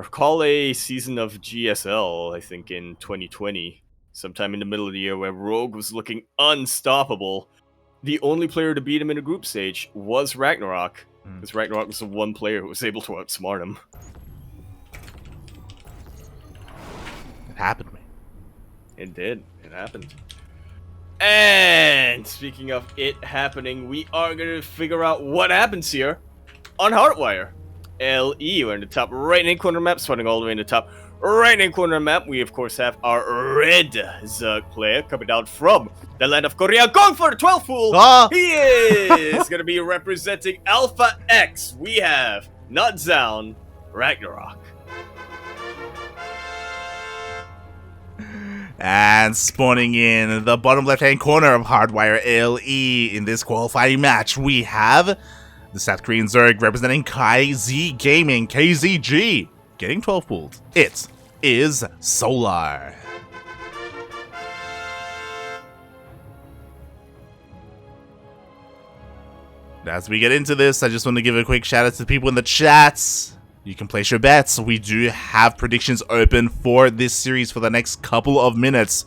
recall a season of GSL, I think in 2020, sometime in the middle of the year, where Rogue was looking unstoppable. The only player to beat him in a group stage was RagnaroK, because RagnaroK was the one player who was able to outsmart him. It happened, man. It did. It happened. And speaking of it happening, we are going to figure out what happens here on Heartwire. LE, we're in the top right-hand corner map, starting all the way in the top right-hand corner map. We, of course, have our red Zerg player coming down from the land of Korea, going for the 12th pool. He is going to be representing Alpha X. We have, not Zaun, RagnaroK. And spawning in the bottom left-hand corner of Hardwire LE in this qualifying match, we have the South Korean Zerg representing KZ Gaming, KZG, getting 12 pulled. It is Solar. As we get into this, I just want to give a quick shout out to the people in the chats. You can place your bets. We do have predictions open for this series for the next couple of minutes.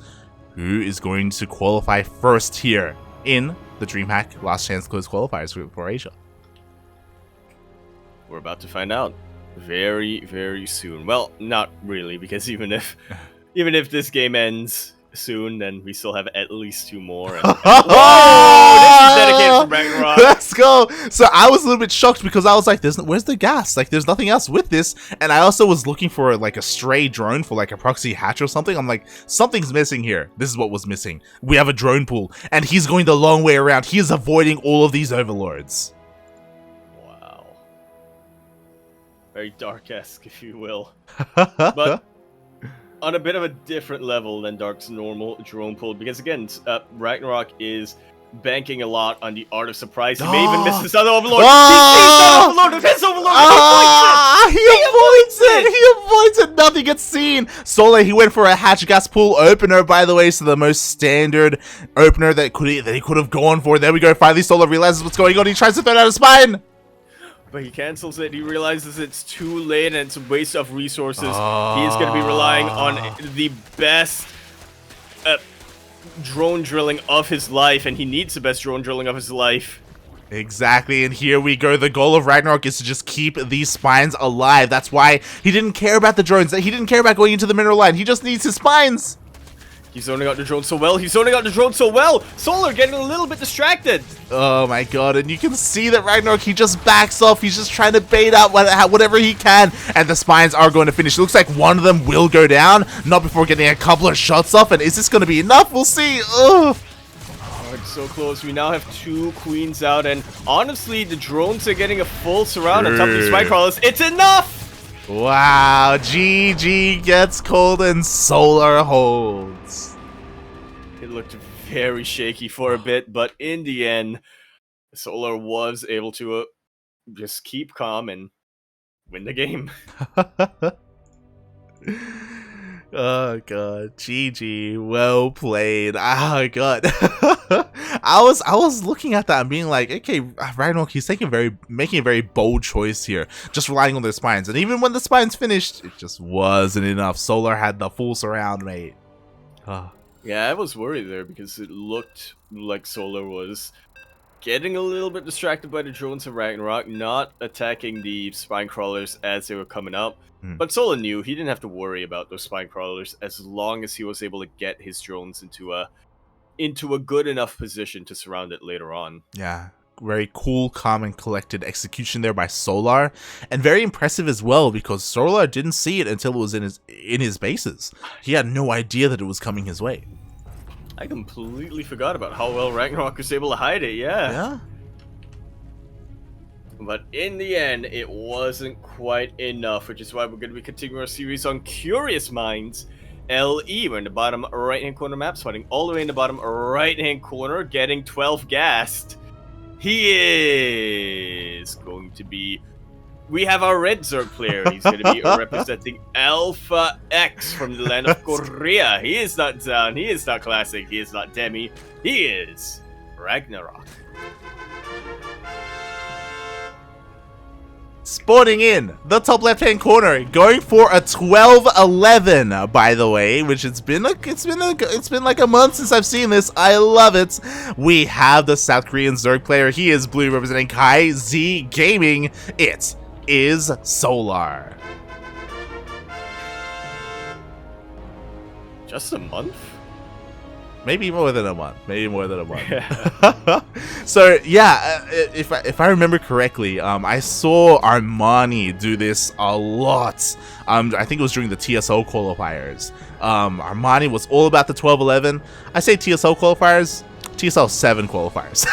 Who is going to qualify first here in the DreamHack Last Chance Close Qualifiers for Asia? We're about to find out very, very soon. Well, not really, because even if this game ends soon, then we still have at least 2 more. And whoa! This is dedicated from RagnaroK. Let's go! So I was a little bit shocked because I was like, where's the gas? Like, there's nothing else with this. And I also was looking for like a stray drone for like a proxy hatch or something. I'm like, something's missing here. This is what was missing. We have a drone pool, and he's going the long way around. He is avoiding all of these overlords. Wow. Very Dark-esque, if you will. But on a bit of a different level than Dark's normal drone pull, because again, RagnaroK is banking a lot on the art of surprise. He may even miss his other overlord. He sees that overlord of his overlord. He avoids it. Nothing gets seen. Solar, he went for a hatch gas pool opener, by the way, so the most standard opener that he could have gone for. There we go. Finally, Solar realizes what's going on. He tries to throw down a spine. But he cancels it. He realizes it's too late and it's a waste of resources. He is going to be relying on the best drone drilling of his life, and he needs the best drone drilling of his life. Exactly, and here we go. The goal of RagnaroK is to just keep these spines alive. That's why he didn't care about the drones. He didn't care about going into the mineral line. He just needs his spines. He's zoning out the drone so well. Solar getting a little bit distracted. Oh my god, and you can see that RagnaroK, he just backs off. He's just trying to bait out whatever he can, and the spines are going to finish. It looks like one of them will go down, not before getting a couple of shots off, and is this going to be enough? We'll see. Ugh. Oh, it's so close. We now have 2 queens out, and honestly, the drones are getting a full surround on top of these spike crawlers. It's enough! Wow, GG gets cold and Solar holds. It looked very shaky for a bit, but in the end, Solar was able to just keep calm and win the game. Oh god, GG, well played. Oh god. I was looking at that and being like, okay, RagnaroK, he's making a very bold choice here, just relying on their spines. And even when the spines finished, it just wasn't enough. Solar had the full surround, mate. Oh. Yeah, I was worried there because it looked like Solar was getting a little bit distracted by the drones of RagnaroK, not attacking the spine crawlers as they were coming up. But Solar knew he didn't have to worry about those spine crawlers as long as he was able to get his drones into a good enough position to surround it later on. Yeah, very cool, calm, and collected execution there by Solar, and very impressive as well because Solar didn't see it until it was in his bases. He had no idea that it was coming his way. I completely forgot about how well RagnaroK was able to hide it. Yeah. But in the end, it wasn't quite enough, which is why we're going to be continuing our series on Curious Minds. LE, we're in the bottom right-hand corner map, spotting all the way in the bottom right-hand corner, getting 12 gassed. He is going to be... We have our red Zerg player. He's going to be representing Alpha X from the land of Korea. He is not Zaun. He is not Classic. He is not Demi. He is RagnaroK. spawning in the top left-hand corner, going for a 12-11, by the way, which it's been like a month since I've seen this. I love it. We have the South Korean Zerg player. He is blue, representing KyZ Gaming. It is Solar. Just a month? Maybe more than a month. Maybe more than a month. Yeah. So yeah, if I remember correctly, I saw Armani do this a lot. I think it was during the TSO qualifiers. Armani was all about the 12-11. I say TSO qualifiers. TSL 7 qualifiers.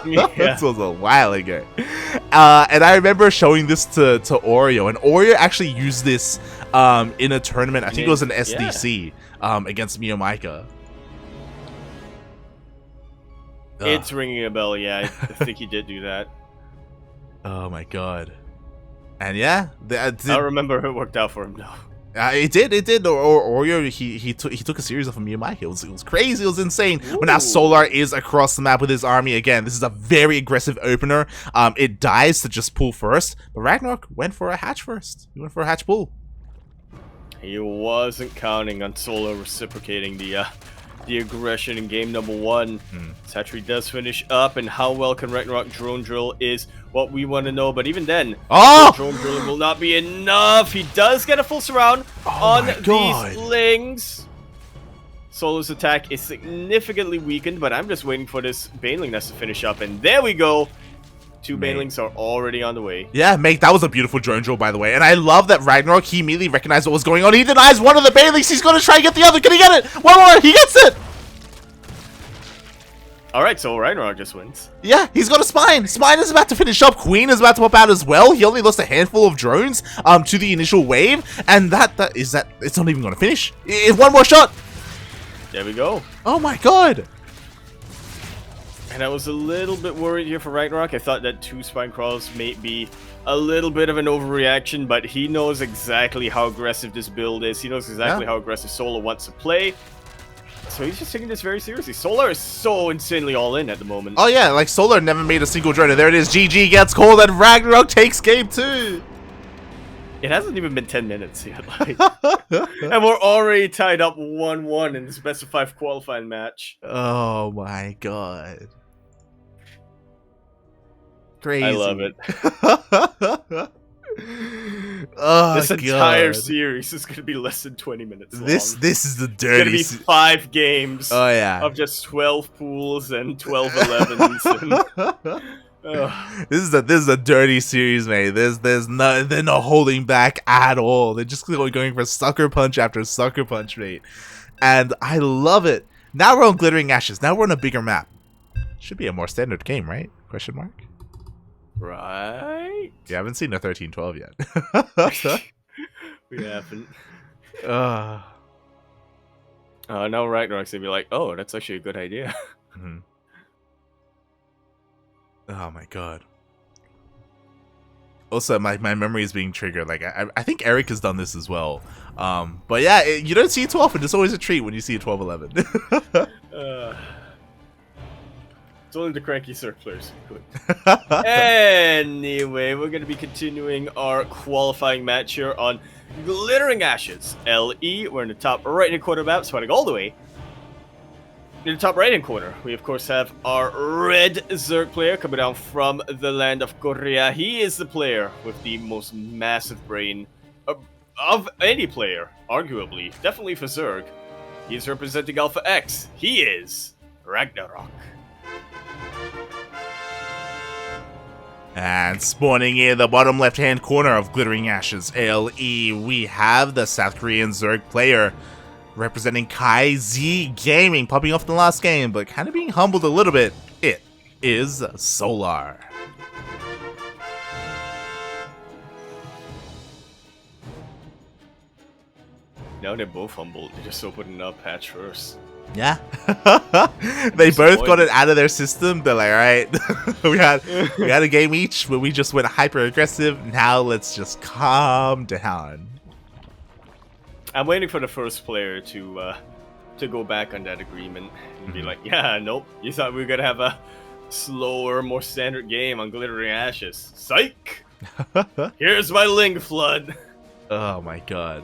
Yeah. This was a while ago. And I remember showing this to Oreo, and Oreo actually used this in a tournament. I think it was an SDC against Miyamika. It's ringing a bell, yeah. I think he did do that. Oh my god. And yeah, I remember it worked out for him, though. It did. Oreo, he took a series of Miyamika. It was crazy. It was insane. Ooh. But now Solar is across the map with his army again. This is a very aggressive opener. It dies to just pull first, but RagnaroK went for a hatch first. He went for a hatch pull. He wasn't counting on Solar reciprocating the aggression in game number 1. Hatchery does finish up, and how well can RagnaroK drone drill is what we want to know. But even then, drone drilling will not be enough. He does get a full surround on these Lings. Solar's attack is significantly weakened, but I'm just waiting for this Baneling nest to finish up, and there we go. 2 Banelings are already on the way. Yeah, mate, that was a beautiful drone drill, by the way. And I love that RagnaroK, he immediately recognized what was going on. He denies one of the Banelings. He's going to try and get the other. Can he get it? One more. He gets it. Alright, so RagnaroK just wins. Yeah, he's got a Spine. Spine is about to finish up. Queen is about to pop out as well. He only lost a handful of drones to the initial wave. And it's not even going to finish. It's one more shot. There we go. Oh my god. And I was a little bit worried here for RagnaroK. I thought that 2 Spine Crawls may be a little bit of an overreaction, but he knows exactly how aggressive this build is. He knows exactly how aggressive Solar wants to play. So he's just taking this very seriously. Solar is so insanely all in at the moment. Oh yeah, like Solar never made a single drone, and there it is. GG gets called, and RagnaroK takes game 2. It hasn't even been 10 minutes yet, like, and we're already tied up 1-1 in this best of 5 qualifying match. Oh my god. Crazy. I love it. Oh, this entire series is going to be less than 20 minutes long. This is the dirty. It's going to be 5 games. Oh yeah. Of just 12 pools and 12 11s. This is a dirty series, mate. They're not holding back at all. They're just going for sucker punch after sucker punch, mate. And I love it. Now we're on Glittering Ashes. Now we're on a bigger map. Should be a more standard game, right? Question mark. Right? You haven't seen a 13-12 yet. We haven't. Now RagnaroK's gonna be like, oh, that's actually a good idea. Oh my god. Also, my memory is being triggered. Like I think Eric has done this as well. But yeah, you don't see it too often. It's always a treat when you see a 12-11. It's only the cranky circlers. Anyway, we're going to be continuing our qualifying match here on Glittering Ashes LE. We're in the top right-hand corner map, spawning all the way. In the top right-hand corner, we of course have our red Zerg player coming down from the land of Korea. He is the player with the most massive brain of any player, arguably. Definitely for Zerg. He is representing Alpha X. He is RagnaroK. And spawning in the bottom left-hand corner of Glittering Ashes LE, we have the South Korean Zerg player representing KyZ Gaming, popping off the last game, but kind of being humbled a little bit. It is Solar. Now they're both humbled. They're just opening up patch first. Yeah. They both got it out of their system. They're like, alright, we had a game each where we just went hyper aggressive. Now let's just calm down. I'm waiting for the first player to go back on that agreement and be like, yeah, nope, you thought we were gonna have a slower, more standard game on Glittering Ashes. Psych! Here's my Ling Flood. Oh my god.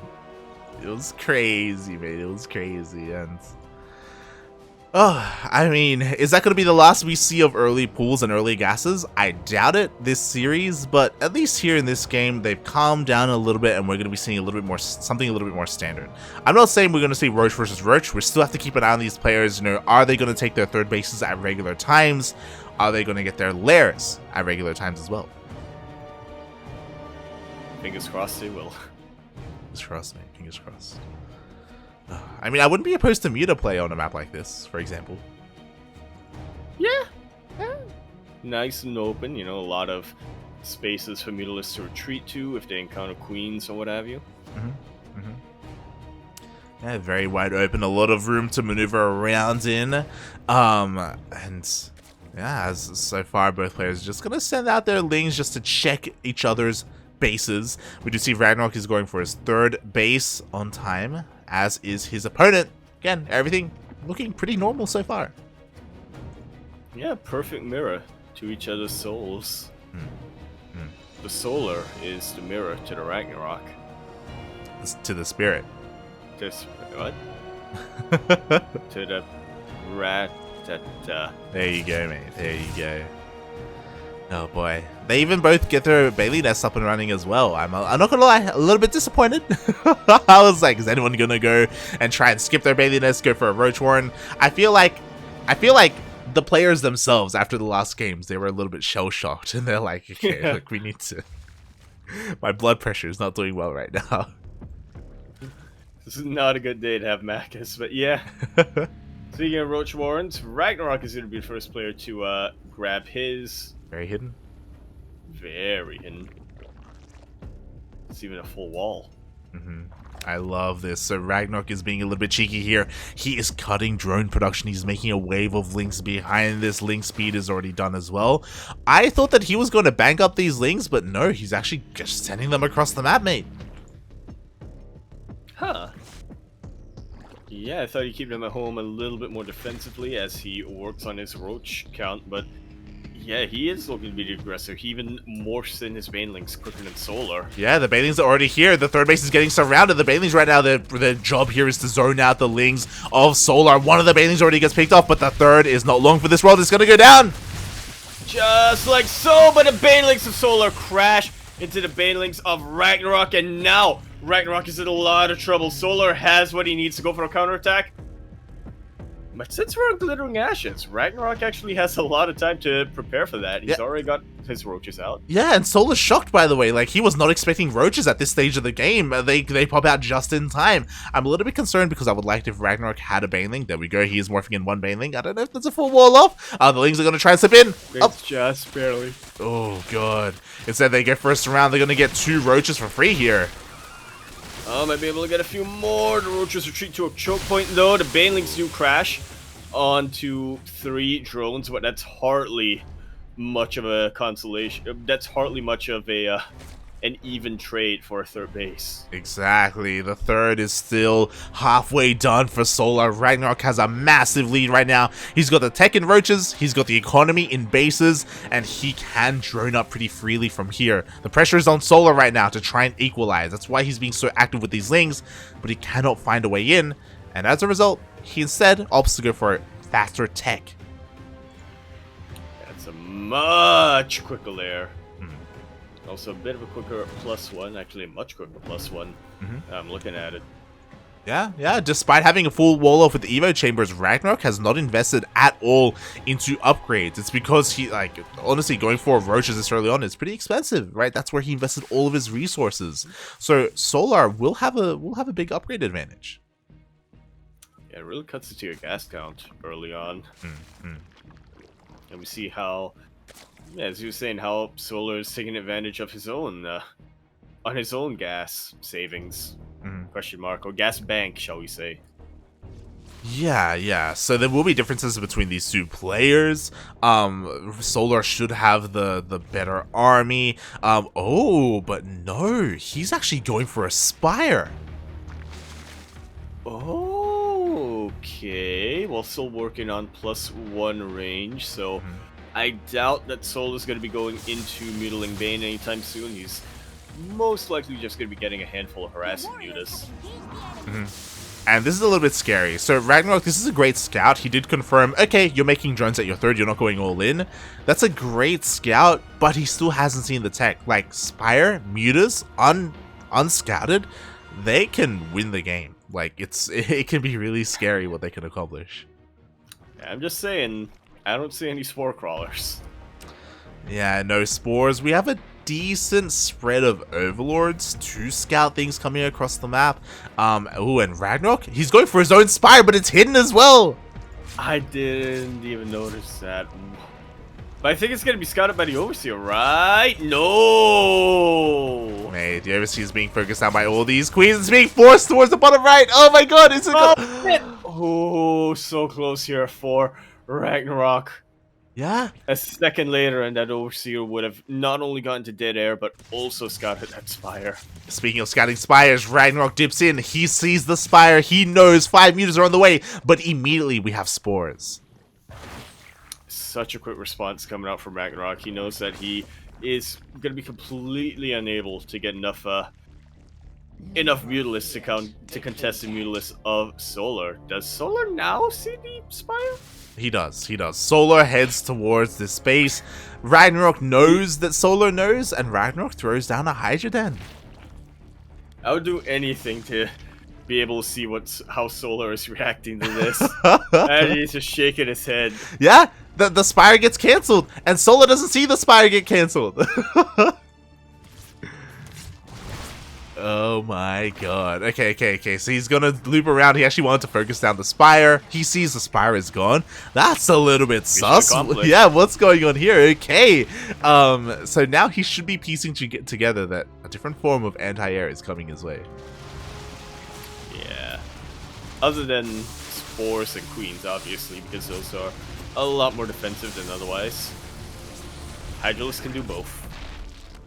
It was crazy, mate. It was crazy. And oh, I mean, is that going to be the last we see of early pools and early gases? I doubt it this series, but at least here in this game, they've calmed down a little bit and we're going to be seeing a little bit more, something a little bit more standard. I'm not saying we're going to see Roach versus Roach. We still have to keep an eye on these players. You know, are they going to take their third bases at regular times? Are they going to get their lairs at regular times as well? Fingers crossed they will. Fingers crossed, mate. Fingers crossed. I mean, I wouldn't be opposed to Muta play on a map like this, for example. Yeah. Nice and open, you know, a lot of spaces for Mutalists to retreat to if they encounter queens or what have you. Yeah, very wide open, a lot of room to maneuver around in. And yeah, as so far both players are just gonna send out their lings just to check each other's bases. We do see RagnaroK is going for his third base on time, as is his opponent. Again, everything looking pretty normal so far. Yeah, perfect mirror to each other's souls. The solar is the mirror to the RagnaroK. To the spirit. This what? To the rat. There you go, mate. There you go. Oh boy. They even both get their Bailey nests up and running as well. I'm not gonna lie, a little bit disappointed. I was like, is anyone gonna go and try and skip their Bailey nest, go for a Roach Warren? I feel like the players themselves, after the last games, they were a little bit shell-shocked. And they're like, okay, yeah. look, we need to... My blood pressure is not doing well right now. This is not a good day to have Macus, but yeah. Speaking of Roach Warrens, RagnaroK is going to be the first player to grab his. Very hidden. Very hidden. It's even a full wall. I love this. So RagnaroK is being a little bit cheeky here. He is cutting drone production. He's making a wave of links behind this. Link speed is already done as well. I thought that he was going to bank up these links, but no, he's actually just sending them across the map, mate. Huh. Yeah, I thought he'd keep them at home a little bit more defensively as he works on his Roach count, but yeah, he is looking to be the aggressor. He even morphs in his Banelings quicker than Solar. Yeah, the Banelings are already here. The third base is getting surrounded. The Banelings right now, their job here is to zone out the Lings of Solar. One of the Banelings already gets picked off, but the third is not long for this world. It's going to go down. Just like so, but the Banelings of Solar crash into the Banelings of RagnaroK, and now RagnaroK is in a lot of trouble. Solar has what he needs to go for a counterattack. But since we're on Glittering Ashes, RagnaroK actually has a lot of time to prepare for that. He's already got his Roaches out. Yeah, and Solar's shocked, by the way. Like, he was not expecting Roaches at this stage of the game. They pop out just in time. I'm a little bit concerned because I would like if RagnaroK had a Baneling. There we go. He is morphing in one Baneling. I don't know if that's a full wall off. The Lings are going to try and slip in. It's just barely. Oh, God. Instead, they get first round. They're going to get 2 Roaches for free here. Might be able to get a few more. The Roaches retreat to a choke point, though. The Banelings do crash onto 3 drones, but that's hardly much of a consolation. That's hardly much of a an even trade for a third base. Exactly. The third is still halfway done for Solar. RagnaroK has a massive lead right now. He's got the tech in Roaches, he's got the economy in bases, and he can drone up pretty freely from here. The pressure is on Solar right now to try and equalize. That's why he's being so active with these Lings, but he cannot find a way in, and as a result, he instead opts to go for a faster tech. That's a much quicker lair. Also a bit of a quicker +1, actually a much quicker +1. I'm looking at it. Yeah, despite having a full wall off with the Evo Chambers, RagnaroK has not invested at all into upgrades. It's because he, like, honestly, going for Roaches this early on is pretty expensive, right? That's where he invested all of his resources. So Solar will have a big upgrade advantage. Yeah, it really cuts it to your gas count early on. And we see how, yeah, as you were saying, how Solar is taking advantage of his own, on his own gas savings, question mark, or gas bank, shall we say. Yeah, so there will be differences between these 2 players. Solar should have the better army. Oh, but no, he's actually going for a Spire. Okay, well, still working on +1 range, so I doubt that Soul is going to be going into Mutiling Bane anytime soon. He's most likely just going to be getting a handful of harassing mutas. And this is a little bit scary. So RagnaroK, this is a great scout. He did confirm, okay, you're making drones at your third, you're not going all in. That's a great scout, but he still hasn't seen the tech. Like, Spire, mutas, unscouted, they can win the game. Like, it can be really scary what they can accomplish. I'm just saying, I don't see any spore crawlers. Yeah, no spores. We have a decent spread of overlords to scout things coming across the map. Oh, and RagnaroK, he's going for his own spire, but it's hidden as well. I didn't even notice that. But I think it's going to be scouted by the Overseer, right? No! Hey, the Overseer is being focused on by all these queens. It's being forced towards the bottom right. Oh my god, it's oh, so close here for RagnaroK. Yeah. A second later, and that Overseer would have not only gotten to dead air, but also scouted that Spire. Speaking of scouting spires, RagnaroK dips in. He sees the spire. He knows 5 mutas are on the way, but immediately we have spores. Such a quick response coming out from RagnaroK. He knows that he is going to be completely unable to get enough Mutalisks to contest the Mutalisks of Solar. Does Solar now see the Spire? He does. Solar heads towards this space. RagnaroK knows that Solar knows, and RagnaroK throws down a Hydra Den. I would do anything to be able to see how Solar is reacting to this. And he's just shaking his head. Yeah, the Spire gets cancelled, and Solar doesn't see the Spire get cancelled. Oh my god. Okay. So he's gonna loop around. He actually wanted to focus down the Spire. He sees the Spire is gone. That's a little bit sus. Yeah, what's going on here? Okay. So now he should be piecing together that a different form of anti-air is coming his way. Yeah. Other than Spores and Queens, obviously, because those are a lot more defensive than otherwise. Hydralisks can do both.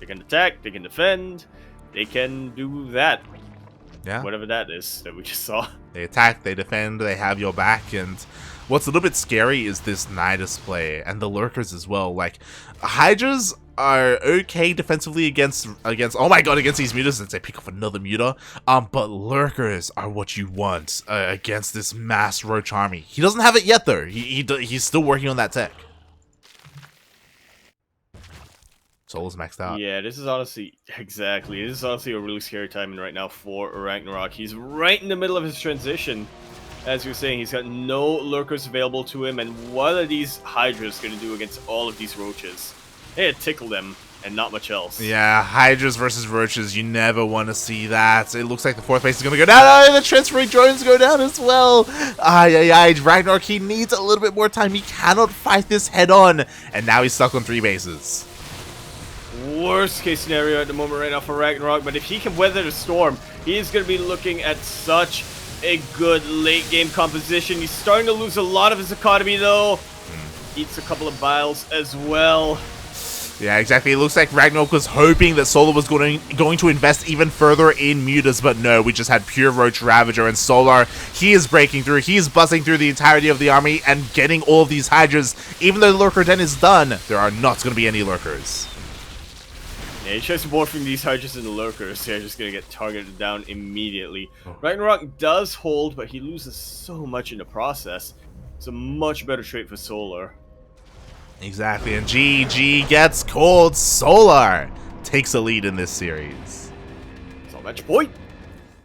They can attack, they can defend, they can do that. Yeah. Whatever that is that we just saw. They attack, they defend, they have your back, and what's a little bit scary is this Nidus play, and the Lurkers as well. Like, Hydras are okay defensively against oh my god, against these mutas, since they pick up another muta. But Lurkers are what you want against this mass Roach army. He doesn't have it yet, though. He's still working on that tech. Soul's maxed out. Yeah, this is honestly a really scary timing right now for RagnaroK. He's right in the middle of his transition. As you were saying, he's got no lurkers available to him, and what are these Hydras going to do against all of these roaches? They tickle them, and not much else. Yeah, Hydras versus roaches, you never want to see that. It looks like the fourth base is going to go down. Oh, the transferring drones go down as well. RagnaroK, he needs a little bit more time. He cannot fight this head on, and now he's stuck on 3 bases. Worst case scenario at the moment right now for RagnaroK, but if he can weather the storm, he is going to be looking at such a good late game composition. He's starting to lose a lot of his economy though. Eats a couple of biles as well. Yeah, exactly. It looks like RagnaroK was hoping that Solar was going to invest even further in mutas, but no, we just had pure Roach Ravager, and Solar, he is breaking through. He is buzzing through the entirety of the army and getting all of these Hydras. Even though the Lurker Den is done, there are not going to be any Lurkers. Yeah, he tries to morphing these Hydras into Lurkers. They're just going to get targeted down immediately. RagnaroK does hold, but he loses so much in the process. It's a much better trade for Solar. Exactly, and GG gets called. Solar takes a lead in this series. It's all match point.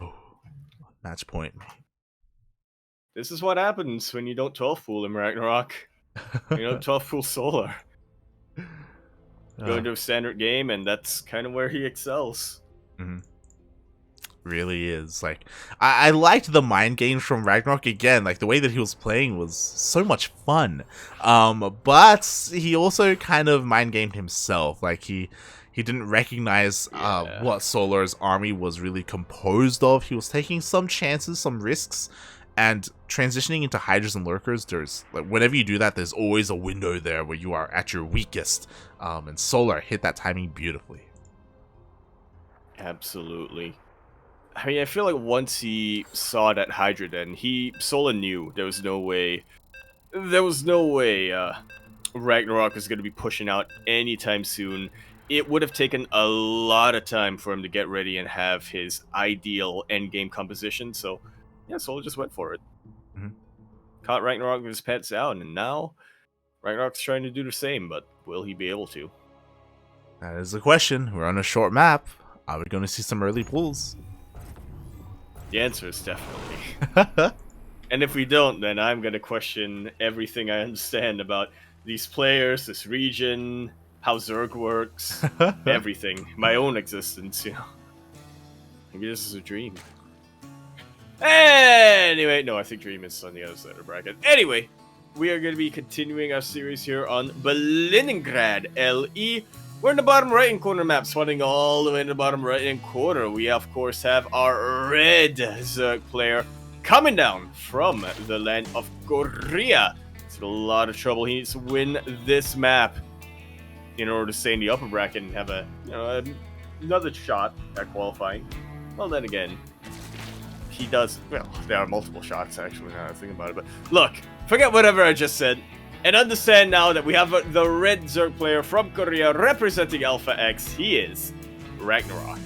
Oh, match point. This is what happens when you don't 12 fool him, RagnaroK. You don't 12 fool Solar. Go into a standard game, and that's kind of where he excels. Really is. Like, I liked the mind games from RagnaroK again. Like, the way that he was playing was so much fun. But he also kind of mind gamed himself. Like, he didn't recognize what Solar's army was really composed of. He was taking some chances, some risks, and transitioning into Hydras and Lurkers, there's, like, whenever you do that, there's always a window there where you are at your weakest. And Solar hit that timing beautifully. Absolutely. I mean, I feel like once he saw that Hydra Den, Solar knew there was no way RagnaroK is going to be pushing out anytime soon. It would have taken a lot of time for him to get ready and have his ideal endgame composition, so yeah, Solar just went for it. Mhm. Caught RagnaroK with his pants down, and now RagnaroK's trying to do the same, but will he be able to? That is the question. We're on a short map. Are we going to see some early pulls? The answer is definitely. And if we don't, then I'm going to question everything I understand about these players, this region, how Zerg works, everything. My own existence, you know. Maybe this is a dream. Anyway, no, I think Dream is on the other side of the bracket. Anyway, we are going to be continuing our series here on Berlingrad LE. We're in the bottom right-hand corner map, swatting all the way in the bottom right-hand corner. We, of course, have our red Zerg player coming down from the land of Korea. It's a lot of trouble. He needs to win this map in order to stay in the upper bracket and have a, you know, another shot at qualifying. Well, then again, he does. Well, there are multiple shots actually. Now I think about it, but look, forget whatever I just said, and understand now that we have the red Zerg player from Korea representing Alpha X. He is RagnaroK,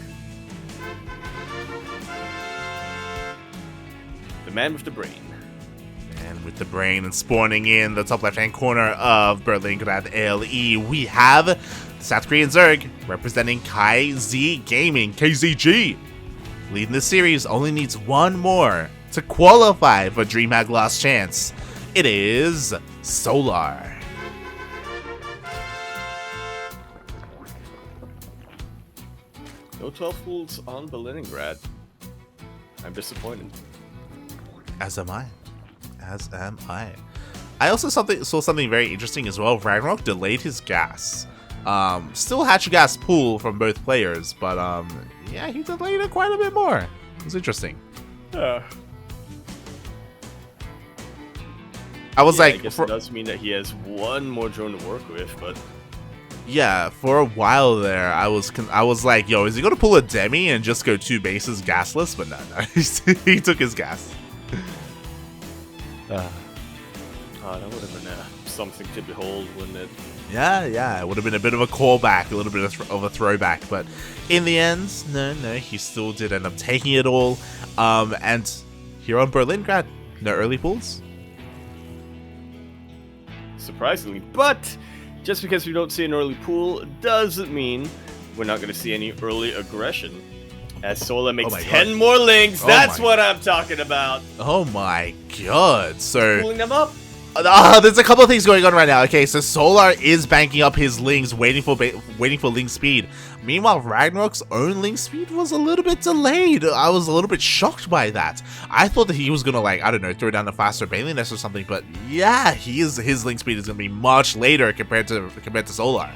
the man with the brain. And with the brain and spawning in the top left-hand corner of Berlingrad LE, we have the South Korean Zerg representing KZ Gaming, KZG. Leading this series only needs one more to qualify for DreamHack Last Chance. It is Solar. No 12 pools on Berlingrad. I'm disappointed. As am I. As am I. I also saw something very interesting as well. RagnaroK delayed his gas. Still hatch gas pool from both players, but yeah, he delayed it quite a bit more. It was interesting. I was yeah, like, I guess it does mean that he has one more drone to work with, but yeah, for a while there, I was like, yo, is he gonna pull a demi and just go 2 bases gasless? But no, he took his gas. that would have been something to behold, wouldn't it? Yeah, it would have been a bit of a callback, a little bit of a throwback, but in the end, no, he still did end up taking it all. And here on Berlingrad, no early pulls. Surprisingly, but just because we don't see an early pool doesn't mean we're not going to see any early aggression. As Sola makes 10 more links, that's what I'm talking about. Oh my god, so pulling them up. There's a couple of things going on right now. Okay, so Solar is banking up his links, waiting for link speed. Meanwhile, RagnaroK's own link speed was a little bit delayed. I was a little bit shocked by that. I thought that he was gonna, like, I don't know, throw down a faster Bailey Nest or something, but yeah, his link speed is gonna be much later compared to Solar.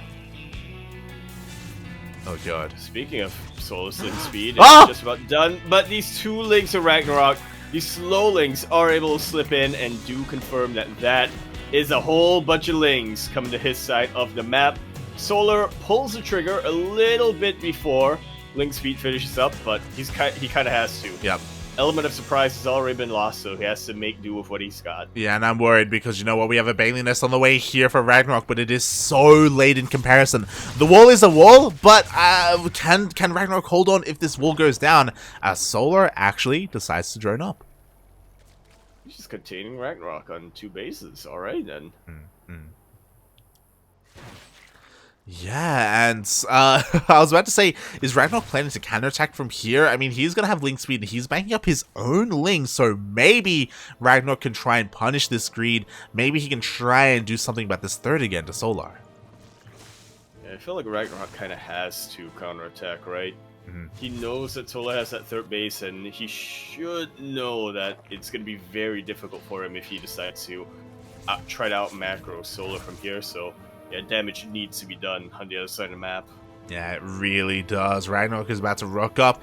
Oh god. Speaking of Solar's link speed, it's just about done. But these 2 links of RagnaroK, these slow links, are able to slip in and do confirm that is a whole bunch of links coming to his side of the map. Solar pulls the trigger a little bit before link speed finishes up, but he kind of has to. Yep. Element of surprise has already been lost, so he has to make do with what he's got. Yeah, and I'm worried because, you know what, we have a Bailey Nest on the way here for RagnaroK, but it is so late in comparison. The wall is a wall, but can RagnaroK hold on if this wall goes down, as Solar actually decides to drone up? He's just containing RagnaroK on 2 bases. Alright then. Yeah, and I was about to say, is RagnaroK planning to counterattack from here? I mean, he's going to have link speed, and he's banking up his own links, so maybe RagnaroK can try and punish this greed. Maybe he can try and do something about this third again to Solar. Yeah, I feel like RagnaroK kind of has to counterattack, right? He knows that Solar has that third base, and he should know that it's going to be very difficult for him if he decides to try to out macro Solar from here, so yeah, damage needs to be done on the other side of the map. Yeah, it really does. RagnaroK is about to rock up.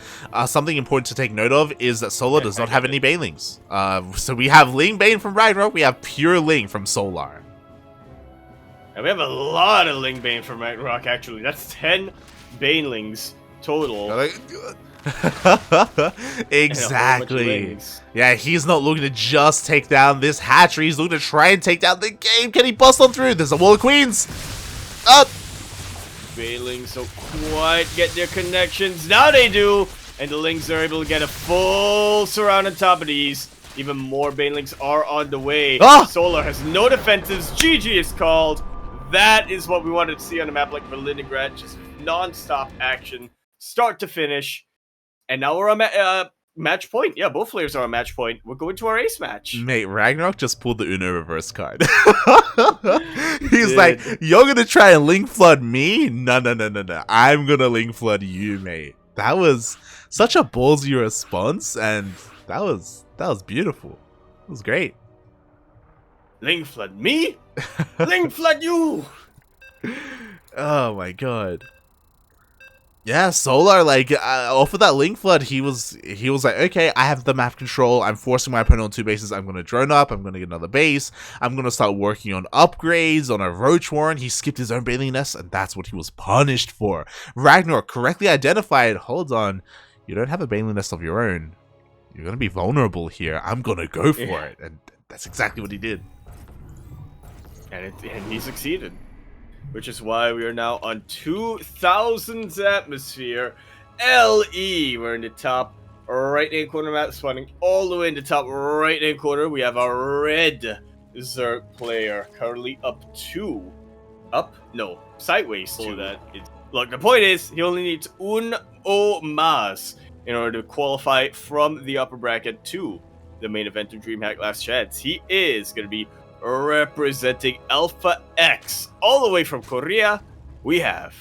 Something important to take note of is that Solar does not have any Banelings. So we have Ling Bane from RagnaroK, we have pure Ling from Solar. And we have a lot of Ling Bane from RagnaroK, actually. That's 10 Banelings total. Exactly. Yeah, he's not looking to just take down this hatchery. He's looking to try and take down the game. Can he bust on through? There's a wall of queens. Up. Bailings don't quite get their connections. Now they do. And the Lings are able to get a full surround on top of these. Even more Banelings are on the way. Ah! Solar has no defenses. GG is called. That is what we wanted to see on a map like Berlingrad. Just non-stop action. Start to finish. And now we're on match point. Yeah, both players are on match point. We're going to our ace match. Mate, RagnaroK just pulled the Uno reverse card. He's like, you're going to try and link flood me? No. I'm going to link flood you, mate. That was such a ballsy response, and that was beautiful. It was great. Link flood me? Link flood you! Oh my god. Yeah, Solar, like, off of that link flood, he was like, okay, I have the map control, I'm forcing my opponent on 2 bases, I'm going to drone up, I'm going to get another base, I'm going to start working on upgrades, on a Roach Warren. He skipped his own Bailey Nest, and that's what he was punished for. RagnaroK correctly identified, hold on, you don't have a Bailey Nest of your own. You're going to be vulnerable here. I'm going to go for it. And that's exactly what he did. And he succeeded. Which is why we are now on 2000's atmosphere. LE, we're in the top right-hand corner map, spawning all the way in the top right-hand corner. We have our red Zerg player currently up 2. Up? No, sideways to that. Look, the point is, he only needs un o más in order to qualify from the upper bracket to the main event of DreamHack Last Chance. He is going to be representing Alpha X. All the way from Korea, we have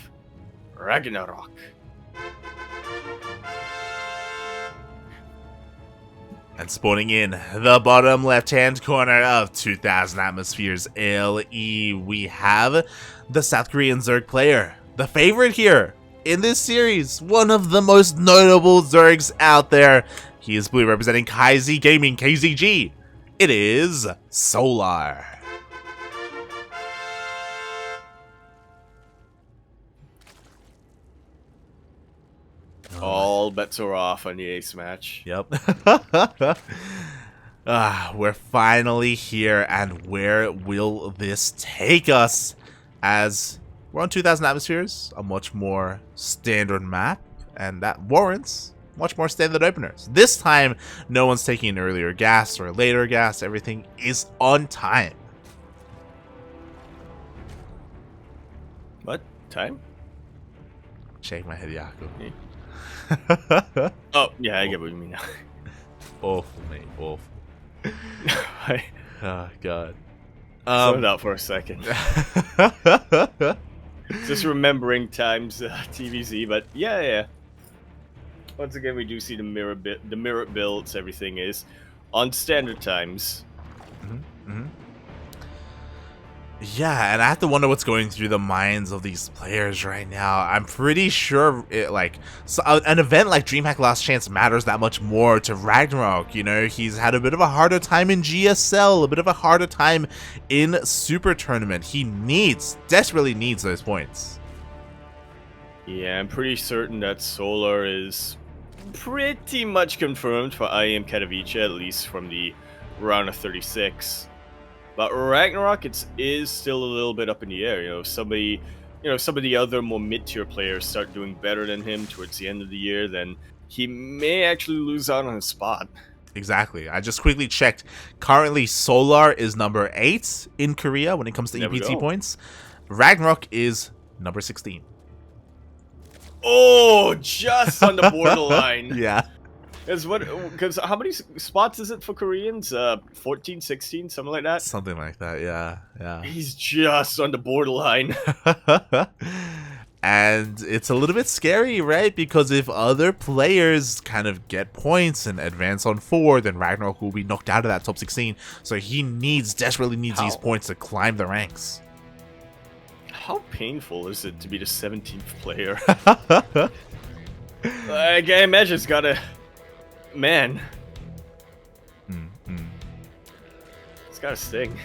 RagnaroK. And spawning in the bottom left-hand corner of 2000 Atmospheres LE, we have the South Korean Zerg player, the favorite here in this series, one of the most notable Zergs out there. He is blue, representing KaiZ Gaming, KZG. It is Solar. All bets are off on the ace match. Yep. We're finally here, and where will this take us? As we're on 2000 Atmospheres, a much more standard map, and that warrants much more standard openers. This time, no one's taking an earlier gas or a later gas. Everything is on time. What? Time? Shake my head, Yaku. Oh, yeah, I get what you mean now. Awful, mate. Awful. Oh, God. Slow it out for a second. Just remembering times TVZ, but yeah. Once again, we do see the mirror builds. Everything is on standard times. Yeah, and I have to wonder what's going through the minds of these players right now. I'm pretty sure an event like DreamHack Last Chance matters that much more to RagnaroK. You know, he's had a bit of a harder time in GSL, a bit of a harder time in Super Tournament. He desperately needs those points. Yeah, I'm pretty certain that Solar is pretty much confirmed for IEM Katowice, at least from the round of 36. But RagnaroK, is still a little bit up in the air. You know, some of the other more mid-tier players start doing better than him towards the end of the year, then he may actually lose out on his spot. Exactly. I just quickly checked. Currently, Solar is number 8 in Korea when it comes to EPT points. RagnaroK is number 16. Oh, just on the borderline. Yeah. Because how many spots is it for Koreans? 14, 16, something like that? Something like that, yeah. He's just on the borderline. And it's a little bit scary, right? Because if other players kind of get points and advance on 4, then RagnaroK will be knocked out of that top 16. So he desperately needs these points to climb the ranks. How painful is it to be the 17th player? I imagine it's gotta... Man. It's gotta sting.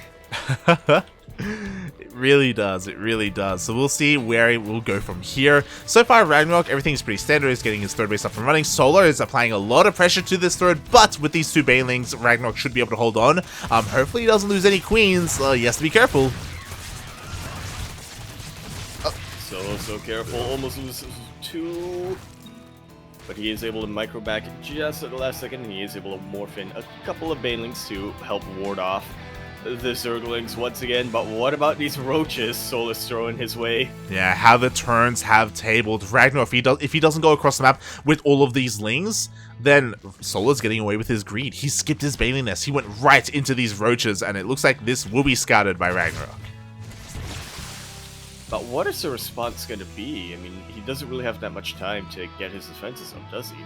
It really does, it really does. So we'll see where it will go from here. So far, RagnaroK, everything's pretty standard. He's getting his third base up and running. Solar is applying a lot of pressure to this third, but with these two banelings, RagnaroK should be able to hold on. Hopefully he doesn't lose any queens. He has to be careful. So careful, almost loses 2. But he is able to micro back just at the last second, and he is able to morph in a couple of banelings to help ward off the Zerglings once again. But what about these roaches Solar's throwing his way? Yeah, how the turns have tabled. RagnaroK, if he doesn't go across the map with all of these lings, then Solar's getting away with his greed. He skipped his baneling nest. He went right into these roaches, and it looks like this will be scouted by RagnaroK. But what is the response going to be? I mean, he doesn't really have that much time to get his defenses up, does he?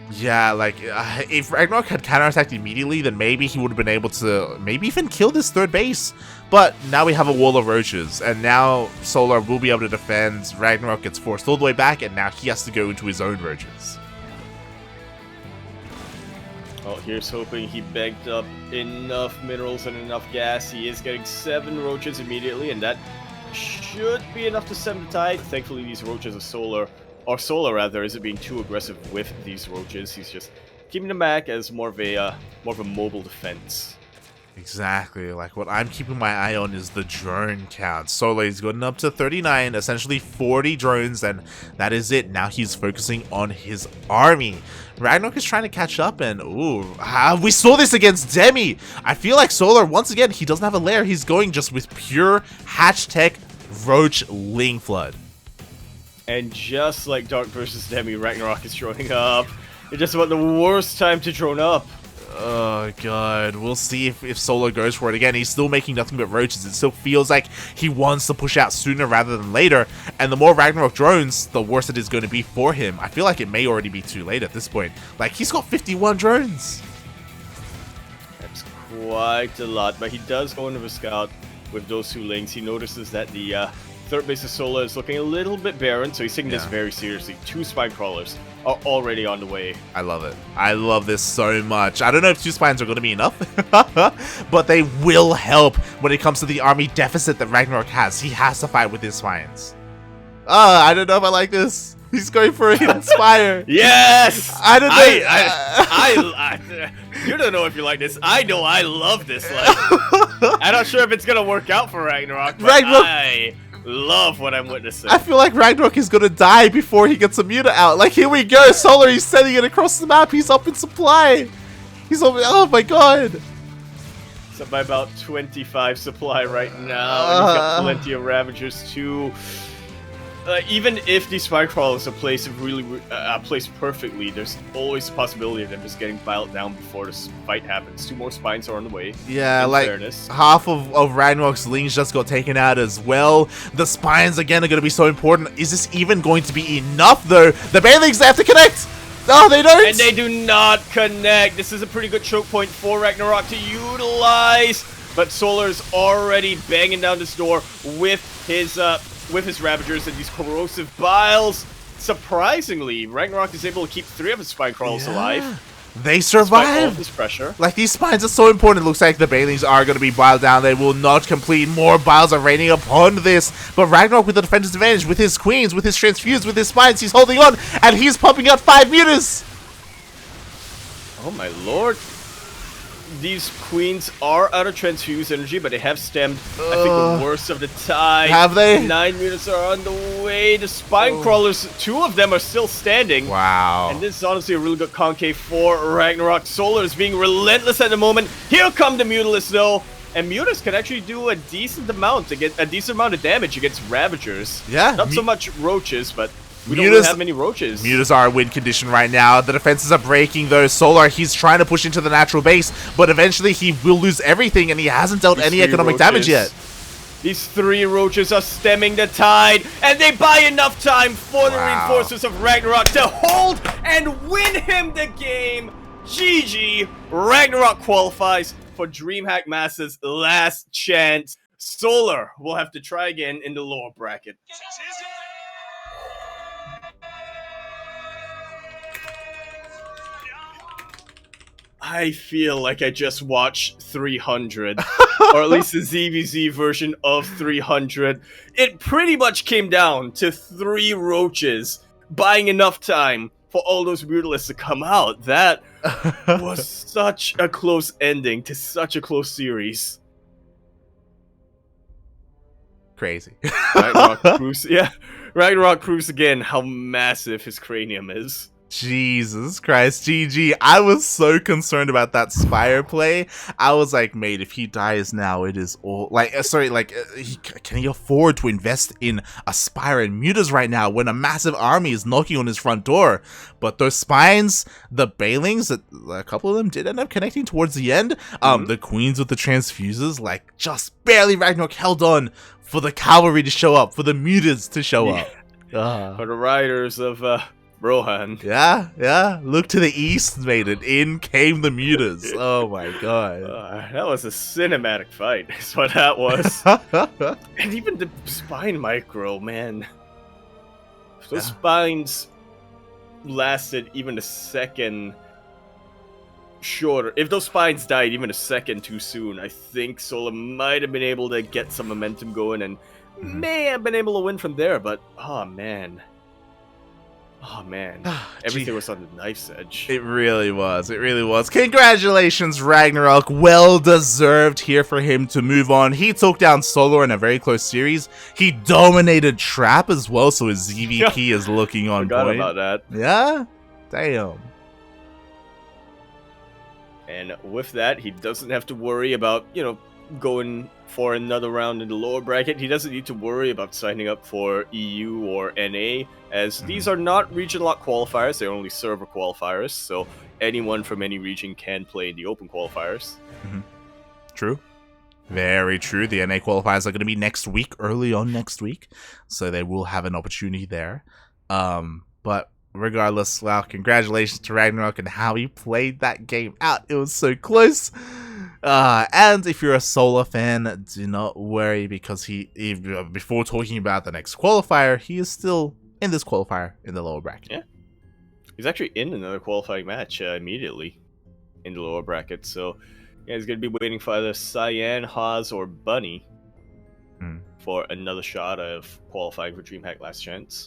Yeah, like, if RagnaroK had counterattacked immediately, then maybe he would have been able to maybe even kill this third base. But now we have a wall of roaches, and now Solar will be able to defend. RagnaroK gets forced all the way back, and now he has to go into his own roaches. Well, here's hoping he bagged up enough minerals and enough gas. He is getting 7 roaches immediately, and that should be enough to stem the tide. Thankfully, these roaches are Solar rather, isn't being too aggressive with these roaches. He's just keeping them back as more of a mobile defense. Exactly. Like, what I'm keeping my eye on is the drone count. Solar's gotten up to 39, essentially 40 drones, and that is it. Now he's focusing on his army. RagnaroK is trying to catch up, and we saw this against Demi. I feel like Solar, once again, he doesn't have a lair. He's going just with pure hatch tech roach ling flood. And just like Dark versus Demi, RagnaroK is droning up. It's just about the worst time to drone up. Oh god, we'll see if Solar goes for it again. He's still making nothing but roaches. It still feels like he wants to push out sooner rather than later, and the more RagnaroK drones, the worse it is going to be for him. I feel like it may already be too late at this point. Like, he's got 51 drones. That's quite a lot, but he does go into the scout with those 2 lings. He notices that the third base of Solar is looking a little bit barren, so he's taking this very seriously. 2 spine crawlers are already on the way. I love it. I love this so much. I don't know if 2 spines are going to be enough, but they will help when it comes to the army deficit that RagnaroK has. He has to fight with his spines. I don't know if I like this. He's going for an Inspire. Yes! I don't know. You don't know if you like this. I know I love this. Like, I'm not sure if it's going to work out for RagnaroK, but I love what I'm witnessing. I feel like RagnaroK is gonna die before he gets a muta out. Like, here we go. Solar, he's sending it across the map. He's up in supply. He's over. Oh my god. He's up by about 25 supply right now. And he's got plenty of Ravagers too. Even if these spine crawlers are placed perfectly, there's always a possibility of them just getting piled down before this fight happens. 2 more spines are on the way. Yeah, like fairness. Half of RagnaroK's lings just got taken out as well. The spines again are going to be so important. Is this even going to be enough though? The banelings, they have to connect. No, they don't. And they do not connect. This is a pretty good choke point for RagnaroK to utilize. But Solar's already banging down this door with his Ravagers and these corrosive biles. Surprisingly, RagnaroK is able to keep 3 of his spine crawlers alive. They survive. All of this pressure. Like, these spines are so important. It looks like the banelings are going to be biled down. They will not complete. More biles are raining upon this. But RagnaroK with the defender's advantage, with his queens, with his transfuse, with his spines, he's holding on, and he's pumping out 5 mutas. Oh my lord. These queens are out of transfuse energy, but they have stemmed, I think, the worst of the tide. Have they? 9 minutes are on the way. The spine crawlers, 2 of them are still standing. Wow. And this is honestly a really good CranKy for RagnaroK. Solar is being relentless at the moment. Here come the Mutalists, though. And Mutas can actually do a decent amount of damage against Ravagers. Yeah. Not so much roaches, but we don't really have many roaches. Mutas are in win condition right now. The defenses are breaking though. Solar, he's trying to push into the natural base, but eventually he will lose everything, and he hasn't dealt any economic damage yet. These 3 roaches are stemming the tide, and they buy enough time for the reinforcements of RagnaroK to hold and win him the game. GG. RagnaroK qualifies for DreamHack Master's last chance. Solar will have to try again in the lower bracket. I feel like I just watched 300. or at least the ZvZ version of 300, it pretty much came down to 3 roaches buying enough time for all those Mutalisks to come out. That was such a close ending to such a close series. Crazy. Ragnarok proves again how massive his cranium is. Jesus Christ, GG. I was so concerned about that Spire play. I was like, mate, if he dies now, it is all like, can he afford to invest in a Spire and Mutas right now when a massive army is knocking on his front door? But those spines, the Bailings, a couple of them did end up connecting towards the end. The Queens with the Transfusers, like, just barely RagnaroK held on for the cavalry to show up, for the Mutas to show up. For the riders of Rohan. Yeah. Look to the east, mate, and in came the Mutas. Oh my god. That was a cinematic fight, is what that was. And even the spine micro, man. If those spines lasted even a second shorter, if those spines died even a second too soon, I think Sola might have been able to get some momentum going and may have been able to win from there, but oh man, everything was on the knife's edge. It really was. Congratulations, RagnaroK. Well deserved here for him to move on. He took down Solar in a very close series. He dominated Trap as well, so his ZVP is looking on Forgot point. about that. Yeah? Damn. And with that, he doesn't have to worry about, going for another round in the lower bracket. He doesn't need to worry about signing up for EU or NA, as these are not region lock qualifiers. They're only server qualifiers, so anyone from any region can play in the open qualifiers. True. Very true. The NA qualifiers are going to be next week, early on next week, so they will have an opportunity there. But regardless, well, congratulations to RagnaroK and how he played that game out. It was so close. And if you're a Solar fan, do not worry, because before talking about the next qualifier, he is still in this qualifier in the lower bracket. Yeah. He's actually in another qualifying match immediately in the lower bracket, so yeah, he's going to be waiting for either Cyan, Haas, or Bunny for another shot of qualifying for DreamHack Last Chance.